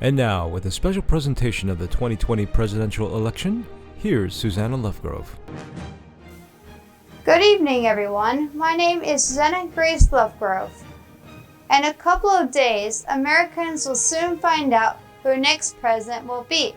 And now, with a special presentation of the 2020 presidential election, here's Susanna Lovegrove. Good evening, everyone. My name is Susanna Grace Lovegrove. In a couple of days, Americans will soon find out who our next president will be.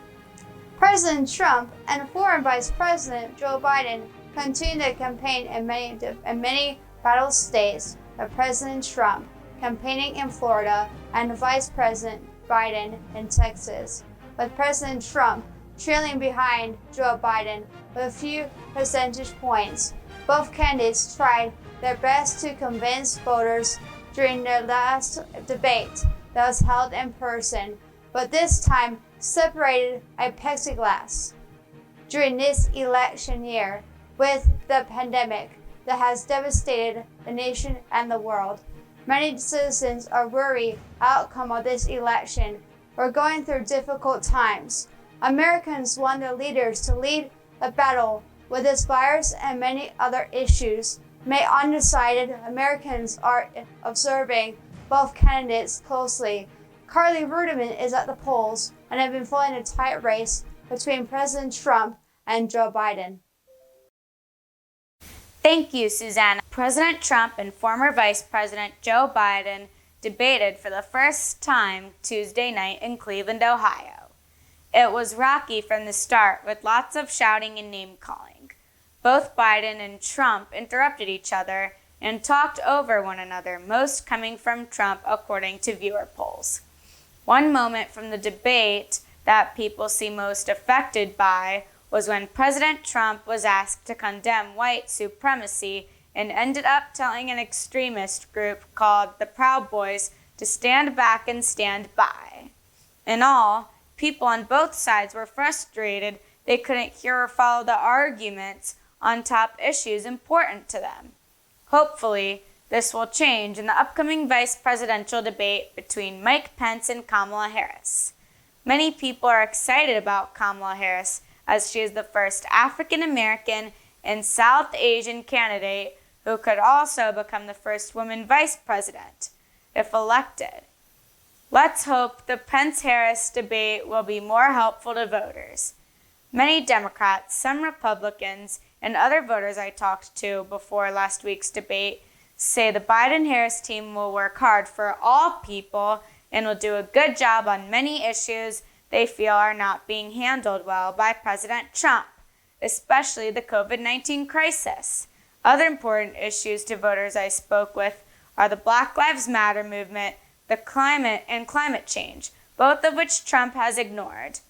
President Trump and former Vice President Joe Biden continue to campaign in many battle states, with President Trump campaigning in Florida and Vice President Biden in Texas, with President Trump trailing behind Joe Biden with a few percentage points. Both candidates tried their best to convince voters during their last debate that was held in person, but this time separated by plexiglass. During this election year, with the pandemic that has devastated the nation and the world, many citizens are worried outcome of this election. We're going through difficult times. Americans want their leaders to lead the battle with this virus and many other issues. Many undecided Americans are observing both candidates closely. Carly Ruderman is at the polls and have been following a tight race between President Trump and Joe Biden. Thank you, Susanna. President Trump and former Vice President Joe Biden debated for the first time Tuesday night in Cleveland, Ohio. It was rocky from the start, with lots of shouting and name-calling. Both Biden and Trump interrupted each other and talked over one another, most coming from Trump, according to viewer polls. One moment from the debate that people seem most affected by was when President Trump was asked to condemn white supremacy and ended up telling an extremist group called the Proud Boys to stand back and stand by. In all, people on both sides were frustrated they couldn't hear or follow the arguments on top issues important to them. Hopefully, this will change in the upcoming vice presidential debate between Mike Pence and Kamala Harris. Many people are excited about Kamala Harris, as she is the first African American and South Asian candidate who could also become the first woman vice president, if elected. Let's hope the Pence-Harris debate will be more helpful to voters. Many Democrats, some Republicans, and other voters I talked to before last week's debate say the Biden-Harris team will work hard for all people and will do a good job on many issues they feel are not being handled well by President Trump, especially the COVID-19 crisis. Other important issues to voters I spoke with are the Black Lives Matter movement, the climate, and climate change, both of which Trump has ignored.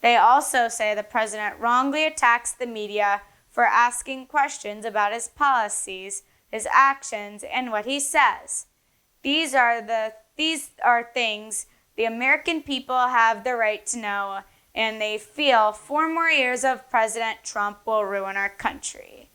They also say the president wrongly attacks the media for asking questions about his policies, his actions, and what he says. These are things the American people have the right to know, and they feel 4 more years of President Trump will ruin our country.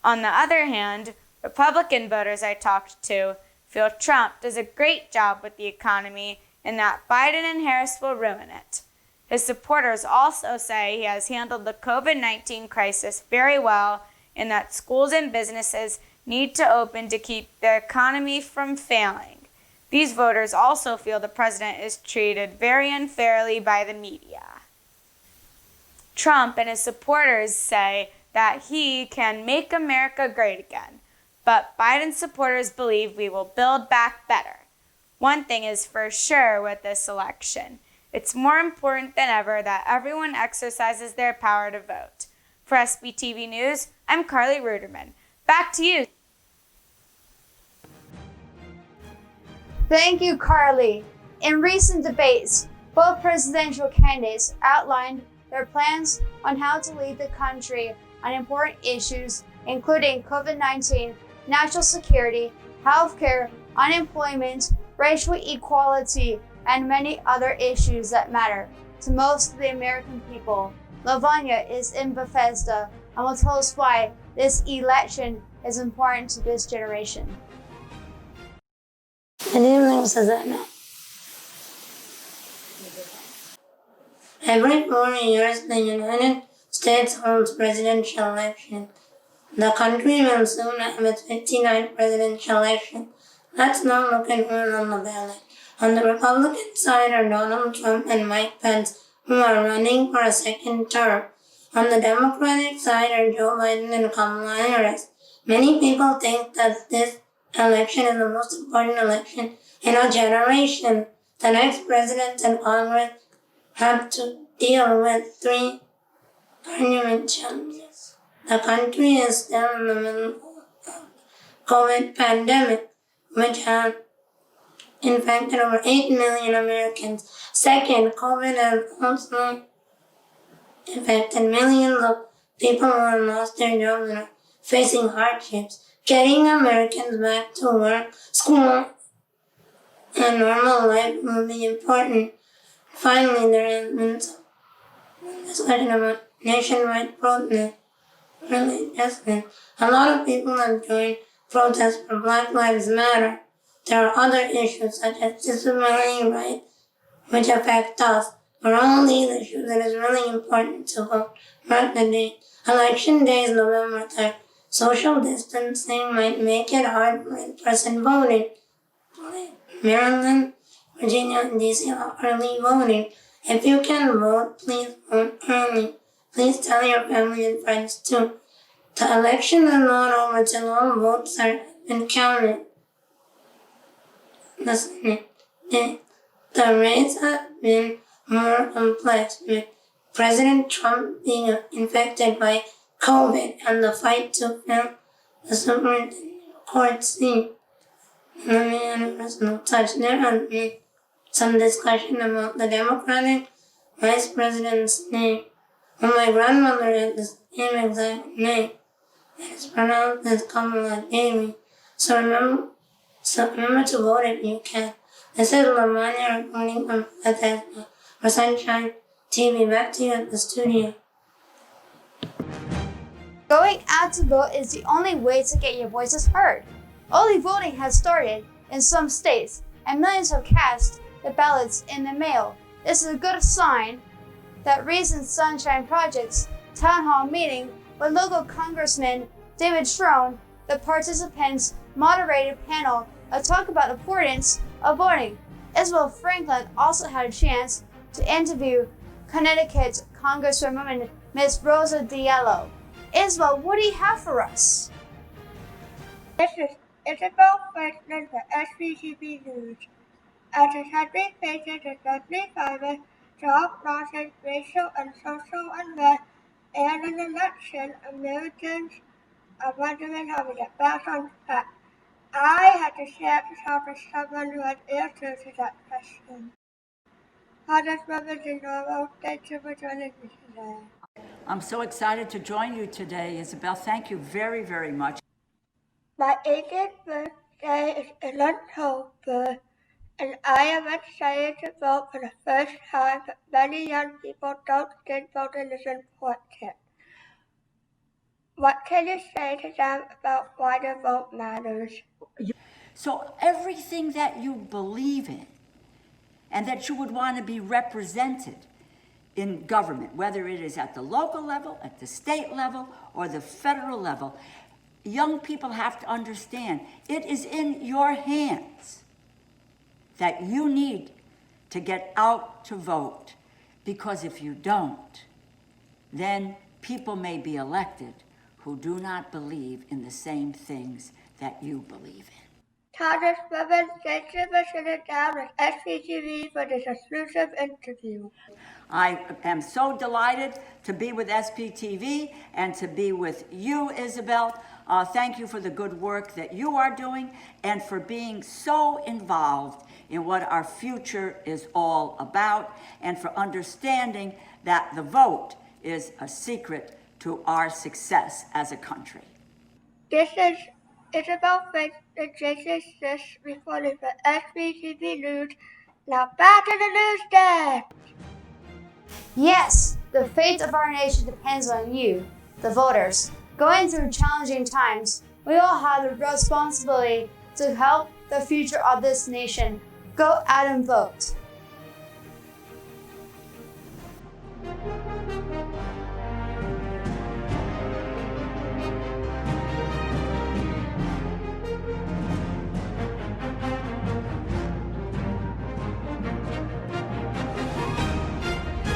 On the other hand, Republican voters I talked to feel Trump does a great job with the economy and that Biden and Harris will ruin it. His supporters also say he has handled the COVID-19 crisis very well and that schools and businesses need to open to keep the economy from failing. These voters also feel the president is treated very unfairly by the media. Trump and his supporters say that he can make America great again, but Biden's supporters believe we will build back better. One thing is for sure with this election. It's more important than ever that everyone exercises their power to vote. For SPTV News, I'm Carly Ruderman. Back to you. Thank you, Carly. In recent debates, both presidential candidates outlined their plans on how to lead the country on important issues, including COVID-19, national security, healthcare, unemployment, racial equality, and many other issues that matter to most of the American people. Lavanya is in Bethesda and will tell us why this election is important to this generation. My name is Susanna. Every 4 years, the United States holds presidential election. The country will soon have its 59th presidential election. Let's now look at who's on the ballot. On the Republican side are Donald Trump and Mike Pence, who are running for a second term. On the Democratic side are Joe Biden and Kamala Harris. Many people think that this election is the most important election in our generation. The next president and Congress have to deal with three argument challenges. The country is still in the middle of COVID pandemic, which has infected over 8 million Americans. Second, COVID has also affected millions of people who have lost their jobs and are facing hardships. Getting Americans back to work, school, and normal life will be important. Finally, there has been some discussion about nationwide protest. Really, a lot of people have joined protests for Black Lives Matter. There are other issues such as disability rights which affect us. For all these issues, it is really important to vote. Mark the date. Election day is November 3rd. Social distancing might make it hard for in-person voting. Maryland, Virginia, and DC are early voting. If you can vote, please vote early. Please tell your family and friends too. The election is not over till all votes are been counted. The race has been more complex, with President Trump being infected by COVID and the fight to fill the Supreme Court seat. Let me add a personal touch. There has been some discussion about the Democratic vice president's name. When my grandmother had the same exact name, it is pronounced as Kamala Daly. So remember to vote if you can. This is Lamanya reporting from Bethesda for Sunshine TV. Back to you at the studio. Going out to vote is the only way to get your voices heard. Early voting has started in some states, and millions have cast the ballots in the mail. This is a good sign that recent Sunshine Project's town hall meeting with local Congressman David Schroen, the participants moderated panel talk about the importance of voting. Isabel Franklin also had a chance to interview Connecticut's Congresswoman Ms. Rosa Diallo. Isabel, what do you have for us? This is Isabel Franklin for SPTV News. As the country faces a deadly virus, job losses, racial and social unrest, and an election, Americans are wondering how to get back on track. I had the chance to talk to someone who has answers to that question. Congresswoman DeNoro, thank you for joining me today. I'm so excited to join you today, Isabel. Thank you very, very much. My 80th birthday is in October, and I am excited to vote for the first time, but many young people don't think voting is important. What can you say to them about why the vote matters? So everything that you believe in and that you would want to be represented in government, whether it is at the local level, at the state level, or the federal level, young people have to understand it is in your hands that you need to get out to vote. Because if you don't, then people may be elected who do not believe in the same things that you believe in. Congresswoman, thank you for sitting down with SPTV for this exclusive interview. I am so delighted to be with SPTV and to be with you, Isabel. Thank you for the good work that you are doing and for being so involved in what our future is all about, and for understanding that the vote is a secret to our success as a country. This is Isabel Franklin, Jason Sis, reporting for SPTV News. Now back to the news desk. Yes, the fate of our nation depends on you, the voters. Going through challenging times, we all have the responsibility to help the future of this nation. Go out and vote.